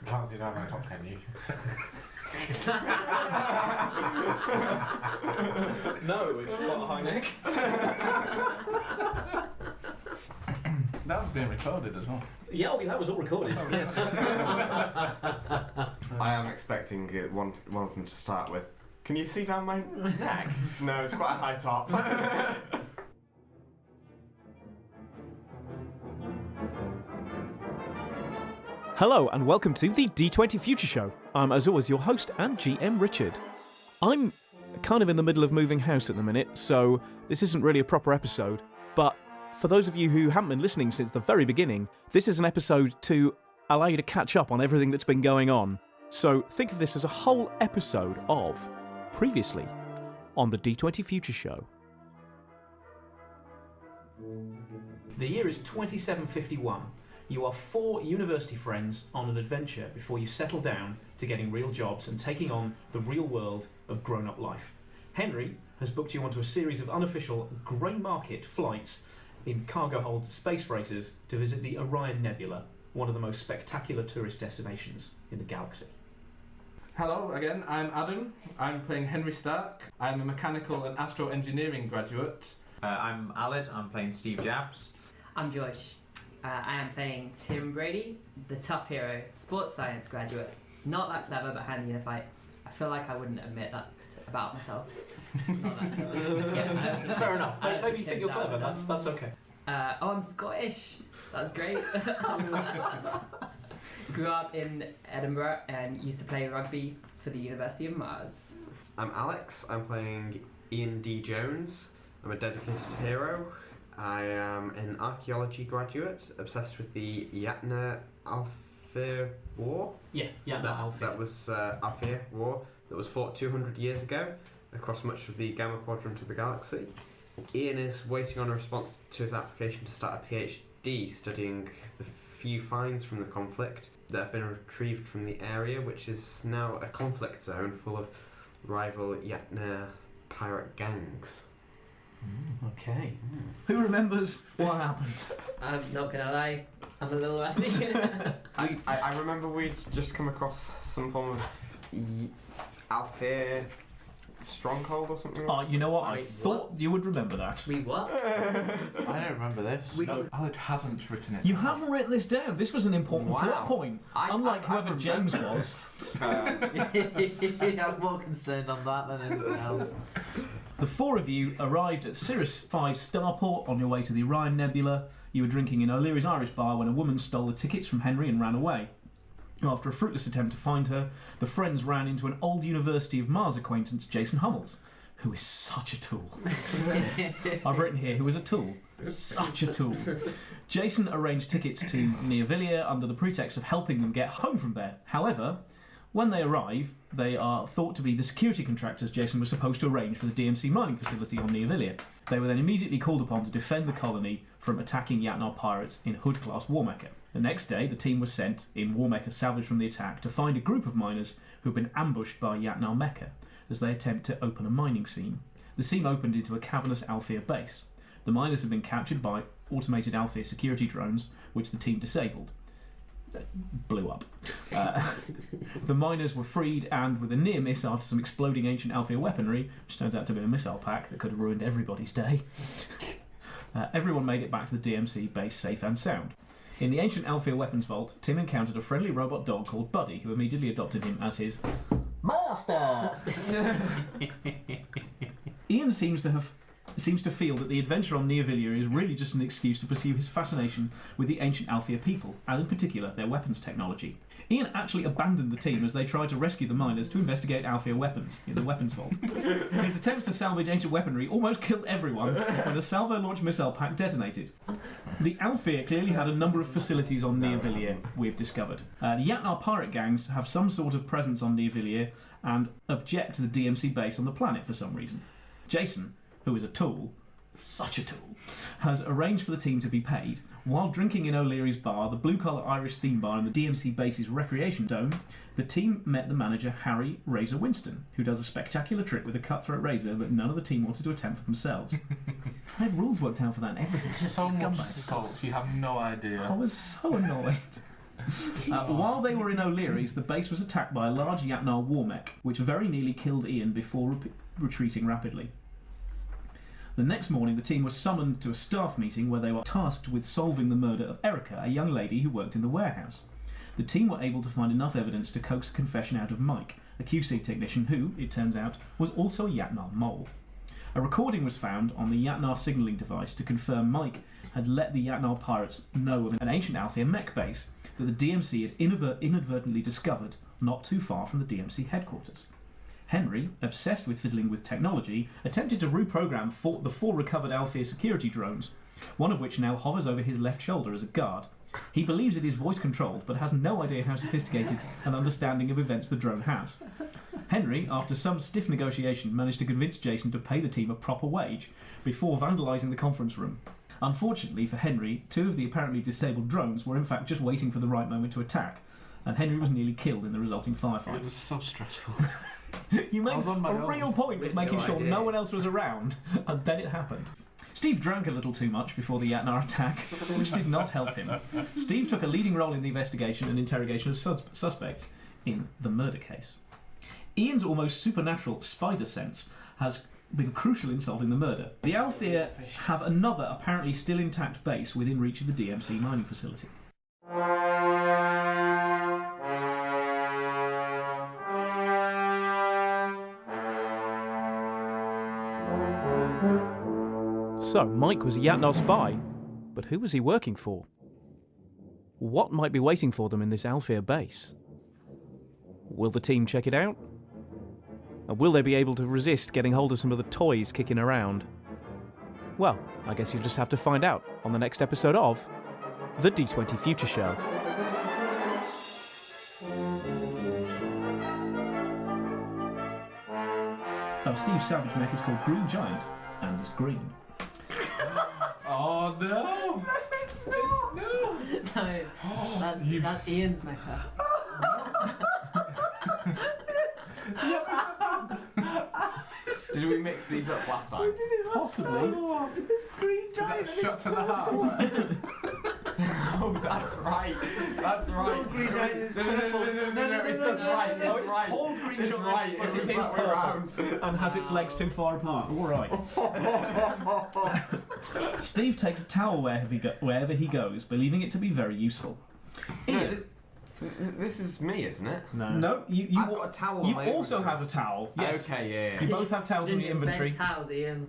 You can't see down my top, can you? No, it's got a high neck. That was being recorded as well. Yeah, that was all recorded. Yes. I am expecting one of them to start with, can you see down my neck? No, it's quite a high top. Hello and welcome to the D20 Future Show. I'm, as always, your host and GM Richard. I'm kind of in the middle of moving house at the minute, so this isn't really a proper episode, but for those of you who haven't been listening since the very beginning, this is an episode to allow you to catch up on everything that's been going on. So think of this as a whole episode of Previously on the D20 Future Show. The year is 2751. You are 4 university friends on an adventure before you settle down to getting real jobs and taking on the real world of grown-up life. Henry has booked you onto a series of unofficial grey market flights in cargo-hold space freighters to visit the Orion Nebula, one of the most spectacular tourist destinations in the galaxy. Hello again, I'm Adam. I'm playing Henry Stark. I'm a mechanical and astro-engineering graduate. I'm Aled, I'm playing Steve Jabs. I'm Joyce. I am playing Tim Brady, the tough hero, sports science graduate. Not that clever, but handy in a fight. I feel like I wouldn't admit that about myself. Not that clever. Yeah, Fair enough. Maybe you think you're clever. That's okay. I'm Scottish. That's great. Grew up in Edinburgh and used to play rugby for the University of Mars. I'm Alex, I'm playing Ian D. Jones. I'm a dedicated hero. I am an archaeology graduate, obsessed with the Yatna Alfir War. That was Alfir War that was fought 200 years ago across much of the Gamma Quadrant of the galaxy. Ian is waiting on a response to his application to start a PhD studying the few finds from the conflict that have been retrieved from the area, which is now a conflict zone full of rival Yatna pirate gangs. Okay. Who remembers what happened? I'm not gonna lie, I'm a little rusty. I remember we'd just come across some form of Alfir stronghold or something. Oh, you know what? I Wait, thought you would remember that. We what? I don't remember this. No, Aled hasn't written it. You haven't written this down. This was an important plot point. Unlike whoever James was. I'm more concerned on that than anything else. The 4 of you arrived at Cirrus 5 Starport on your way to the Orion Nebula. You were drinking in O'Leary's Irish bar when a woman stole the tickets from Henry and ran away. After a fruitless attempt to find her, the friends ran into an old University of Mars acquaintance, Jason Hummels, who is such a tool. I've written here, who is a tool. Such a tool. Jason arranged tickets to Neovillia under the pretext of helping them get home from there. However, when they arrive, they are thought to be the security contractors Jason was supposed to arrange for the DMC mining facility on Neovillia. They were then immediately called upon to defend the colony from attacking Yatnar pirates in Hood-class Warmecha. The next day, the team was sent, in Warmecha salvaged from the attack, to find a group of miners who had been ambushed by Yatnar Mecha as they attempt to open a mining seam. The seam opened into a cavernous Alfir base. The miners had been captured by automated Alfir security drones, which the team disabled. Blew up. The miners were freed, and with a near miss after some exploding ancient Alfir weaponry, which turns out to be a missile pack that could have ruined everybody's day, everyone made it back to the DMC base safe and sound. In the ancient Alfir weapons vault, Tim encountered a friendly robot dog called Buddy, who immediately adopted him as his master. Ian seems to feel that the adventure on Neovillia is really just an excuse to pursue his fascination with the ancient Alfir people, and in particular their weapons technology. Ian actually abandoned the team as they tried to rescue the miners to investigate Alfir weapons in the weapons vault. His attempts to salvage ancient weaponry almost killed everyone when a salvo-launched missile pack detonated. The Alfir clearly had a number of facilities on Neovillia, we've discovered. The Yatnar pirate gangs have some sort of presence on Neovillia and object to the DMC base on the planet for some reason. Jason, who is a tool, such a tool, has arranged for the team to be paid. While drinking in O'Leary's bar, the blue-collar Irish theme bar in the DMC base's recreation dome, the team met the manager Harry Razor Winston, who does a spectacular trick with a cutthroat razor that none of the team wanted to attempt for themselves. I had rules worked out for that and everything. So much salt, you have no idea. I was so annoyed. While they were in O'Leary's, the base was attacked by a large Yatnar war mech, which very nearly killed Ian before retreating rapidly. The next morning, the team was summoned to a staff meeting where they were tasked with solving the murder of Erica, a young lady who worked in the warehouse. The team were able to find enough evidence to coax a confession out of Mike, a QC technician who, it turns out, was also a Yatnar mole. A recording was found on the Yatnar signalling device to confirm Mike had let the Yatnar pirates know of an ancient Althea mech base that the DMC had inadvertently discovered not too far from the DMC headquarters. Henry, obsessed with fiddling with technology, attempted to reprogram the 4 recovered Althea security drones, one of which now hovers over his left shoulder as a guard. He believes it is voice-controlled, but has no idea how sophisticated an understanding of events the drone has. Henry, after some stiff negotiation, managed to convince Jason to pay the team a proper wage before vandalising the conference room. Unfortunately for Henry, 2 of the apparently disabled drones were in fact just waiting for the right moment to attack, and Henry was nearly killed in the resulting firefight. It was so stressful. You make I was on my a own. real point of making No sure idea. no one else was around, and then it happened. Steve drank a little too much before the Yatnar attack, which did not help him. Steve took a leading role in the investigation and interrogation of suspects in the murder case. Ian's almost supernatural spider sense has been crucial in solving the murder. The Althea have another apparently still intact base within reach of the DMC mining facility. So, Mike was a Yatnar spy, but who was he working for? What might be waiting for them in this Althea base? Will the team check it out? And will they be able to resist getting hold of some of the toys kicking around? Well, I guess you'll just have to find out on the next episode of the D20 Future Show. Steve's savage mech is called Green Giant, and is green. Oh no! No! No, that's Ian's mecha. Did we mix these up last time? Possibly. Is that a shot to the heart? Oh, that's right. That's right. Green Giant is No, it's right. It's right. Old Green It's Giant, right. but It it is is that way round. purple and has its legs too far apart. All right. Steve takes a towel wherever he goes, believing it to be very useful. Ian, This is me, isn't it? no, you I've got a towel on You my also inventory. have a towel. Yes. Okay, yeah. You both have towels in Didn't your inventory. invent towels, Ian.